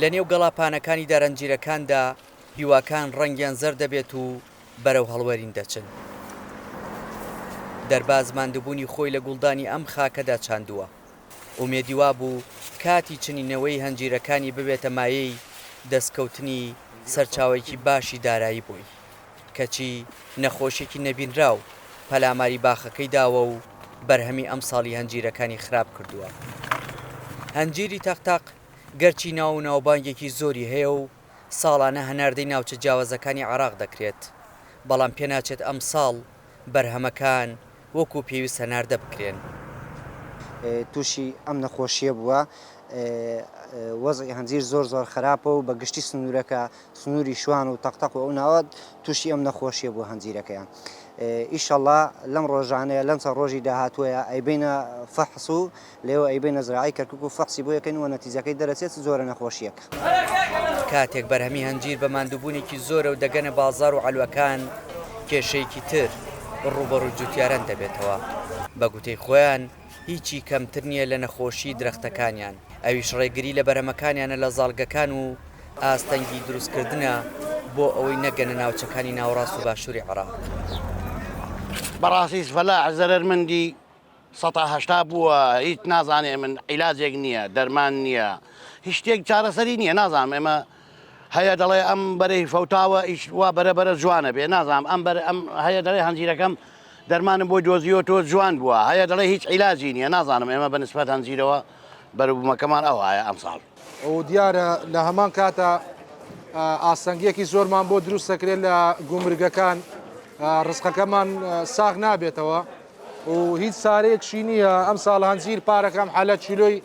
لە نێو گەڵاپانەکانی دارەنجیرەکاندا هیواکان ڕەنگیان زەر دەبێت و بەرەو هەڵوەرین دەچن. دەرباز ماندووبوونی خۆی لە گوڵدانی ئەم خاکەدا چاندووە. ئومێدیوا بوو کاتی چنینەوەی هەنجیرەکانی ببێتە مایەی دەستکەوتنی سەرچاوێکی باشی دارایی بووی، کەچی نەخۆشیێکی نەبینراو پەلاماری باخەکەی داوە و بەرهەمی ئەم ساڵی هەنجیرەکانی خراپ کردووە. هەنجیری تەقتەق گەرچی ناو و ناوبانگێکی زۆری هەیە و ساڵانە هەناردەی ناوچە جیاوازەکانی عێراق دەکرێت، بەڵام پێناچێت ئەم ساڵ بەرهەمەکان وەکو پێویست هەناردە بکرێن. تووشی ئەم نەخۆشیە بووە، وەزعی هەنجیر زۆر خراپە و بە گشتی سنوورەکە سنووری شوان و تەقتەق و ئەو ناوە تووشی ئەم نەخۆشیە بووە هەنجیرەکەیان. ئیشەڵڵا لەم ڕۆژانەیە لەم چەند ڕۆژی داهاتوویە ئەیبینە فەحس و لێوە ئەیبینە زراعی کەرکک و فەحسی بۆ یەکەین و نەتیجەکەی دەرەچێت زۆرە نەخۆشیەکە. کاتێک بەرهەمی هەنجیر بە ماندووبوونێکی زۆرە و دەگەنە بازار و عەلوەکان کێشەیەکی تر ڕوبەڕووی جوتیاران دەبێتەوە. بە گوتەی خۆیان هیچی کەمتر نییە لە نەخۆشی درەختەکانیان، ئەویش ڕێگری لە بەرهەمەکانیانە لە زاڵگەکان و ئاستەنگی دروستکردنە بۆ ئەوەی نەگەنە ناوچەکانی ناوڕاست و باشووری عێراق. بەڕاستی فەلاح زەرەرمەندی ١٨ بووە، هیچ نازانێ من عیلاجێک نییە، دەرمان نییە، هیچ شتێک چارەسەری نییە. نازانم ئێمە هەیە دەڵێ ئەم بەرەی فەوتاوە ئیش وا بەرەبەرە جوانە بێ، نازانم ئەم هەیە دەڵێ هەنجیرەکەم دەرمانم بۆی دۆزیەوە تۆ جوان بووە، هەیە دەڵێ هیچ عیلاجی نییە. نازانم ئێمە بەنسبەت هەنجیرەوە بەرەبوومەکەمان ئەو هەیە ئەم ساڵ. و دیارە لە هەمان کاتە ئاستەنگیەکی زۆرمان بۆ دروست دەکرێت لە گومرگەکان، ڕزقەکەمان ساغ نابێتەوە و هیچ سارەیەکشی نییە. ئەم ساڵ هەنجیر پارەکەم حالە چیلۆی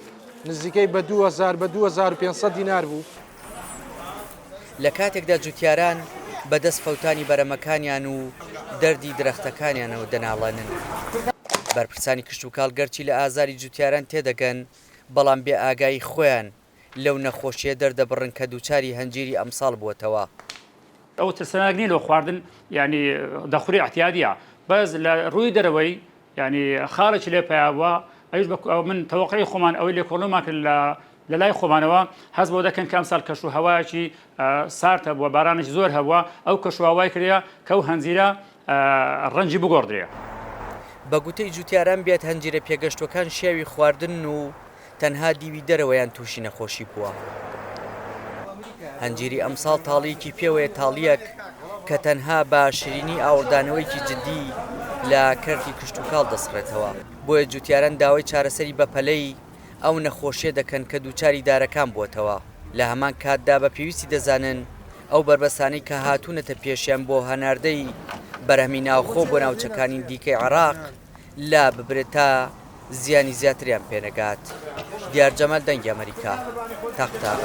نزیکەی بە 2000 بە 2500 دینار بوو. لە کاتێکدا جوتیاران بەدەست فەوتانی بەرەمەکانیان و دەردی درەختەکانیانەوە دەناڵێنن. بەرپرسانی کشت و کاڵ گەرچی لە ئازاری جوتیاران تێدەگەن، بەڵام بێ ئاگایی خۆیان لەو نەخۆشیە دەردەبڕن کە دووچاری هەنجیری ئەمساڵ بووەتەوە. ئەو ترسناک نین لە خواردن، ینی دەخوری احتیادیە، بەس لە ڕووی دەرەوەی ینی خاڵێکی لێ پیاوە. ئەوش من تەوەقعی خۆمان ئەوەی لێ کۆڵۆمان کرد لە لای خۆمانەوە هەست بۆ دەکەن کە ئەمساڵ کەش و هەوایەکی سارد هەبووە، بارانێکی زۆر هەبووە، ئەو کەش و هەوای کردە کە ئەو هەنجیرە ڕەنجی بگۆڕدرێ. بە گوتەی جوتیاران بێت هەنجیرە پێگەشتوەکان شێوی خواردن و تەنها دیوی دەرەوەیان تووشی نەخۆشی بووە. هەنجیری ئەمساڵ تاڵیەکی پێوەیە، تاڵیەک کە تەنها بە شیرینی ئاوردانەوەیکی جددی لە کەرتی کشت و کاڵ دەسڕێتەوە. بۆیە جوتیاران داوای چارەسەری بەپەلەی ئەو نەخۆشیە دەکەن کە دووچاری دارەکان بووەتەوە. لە هەمان کاتدا بە پێویستی دەزانن ئەو بربەسانەی کە هاتوونەتە پێشیان بۆ هەناردەی بەرهەمی ناوخۆ بۆ ناوچەکانی دیکەی عێراق لا ببرێت تا زیانی زیاتریان پێنەگات. دیار جەمال دەنگی ئەمریکا، تەقتەق.